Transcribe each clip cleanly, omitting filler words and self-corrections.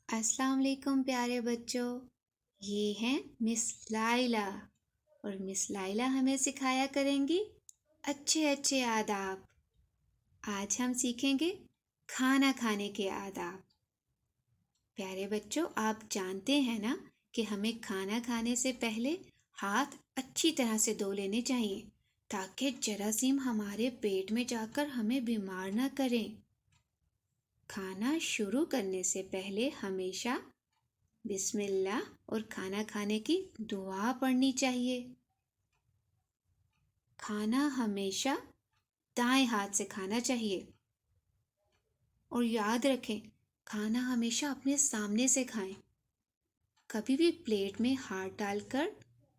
السلام علیکم پیارے بچوں، یہ ہیں مس لائلہ اور مس لائلہ ہمیں سکھایا کریں گی اچھے اچھے آداب۔ آج ہم سیکھیں گے کھانا کھانے کے آداب۔ پیارے بچوں، آپ جانتے ہیں نا کہ ہمیں کھانا کھانے سے پہلے ہاتھ اچھی طرح سے دھو لینے چاہیے تاکہ جراثیم ہمارے پیٹ میں جا کر ہمیں بیمار نہ کریں۔ کھانا شروع کرنے سے پہلے ہمیشہ بسم اللہ اور کھانا کھانے کی دعا پڑھنی چاہیے۔ کھانا ہمیشہ دائیں ہاتھ سے کھانا چاہیے اور یاد رکھیں کھانا ہمیشہ اپنے سامنے سے کھائیں۔ کبھی بھی پلیٹ میں ہاتھ ڈال کر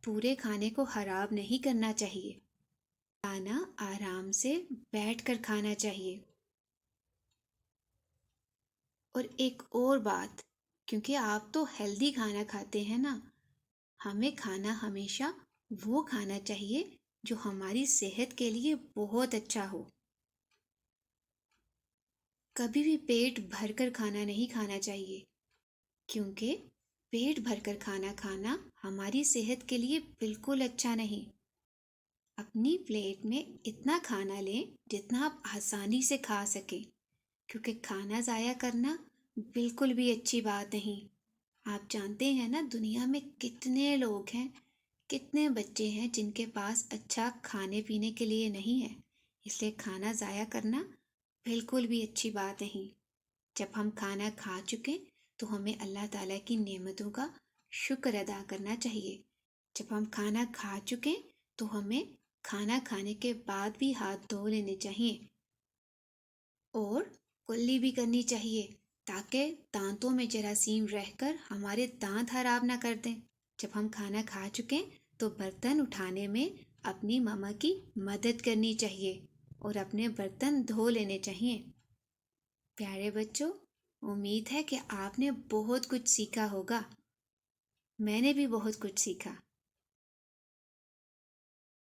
پورے کھانے کو خراب نہیں کرنا چاہیے۔ کھانا آرام سے بیٹھ کر کھانا چاہیے۔ اور ایک اور بات، کیونکہ آپ تو ہیلدی کھانا کھاتے ہیں نا، ہمیں کھانا ہمیشہ وہ کھانا چاہیے جو ہماری صحت کے لیے بہت اچھا ہو۔ کبھی بھی پیٹ بھر کر کھانا نہیں کھانا چاہیے، کیونکہ پیٹ بھر کر کھانا کھانا ہماری صحت کے لیے بالکل اچھا نہیں۔ اپنی پلیٹ میں اتنا کھانا لیں جتنا آپ آسانی سے کھا سکیں، کیونکہ کھانا ضائع کرنا بالکل بھی اچھی بات نہیں۔ آپ جانتے ہیں نا دنیا میں کتنے لوگ ہیں، کتنے بچے ہیں جن کے پاس اچھا کھانے پینے کے لیے نہیں ہے، اس لیے کھانا ضائع کرنا بالکل بھی اچھی بات نہیں۔ جب ہم کھانا کھا چکیں تو ہمیں اللہ تعالیٰ کی نعمتوں کا شکر ادا کرنا چاہیے۔ جب ہم کھانا کھا چکیں تو ہمیں کھانا کھانے کے بعد بھی ہاتھ دھو لینے چاہیے اور کلی بھی کرنی چاہیے تاکہ دانتوں میں جراثیم رہ کر ہمارے دانت خراب نہ کر دیں۔ جب ہم کھانا کھا چکیں تو برتن اٹھانے میں اپنی ماما کی مدد کرنی چاہیے اور اپنے برتن دھو لینے چاہیے۔ پیارے بچوں، امید ہے کہ آپ نے بہت کچھ سیکھا ہوگا۔ میں نے بھی بہت کچھ سیکھا۔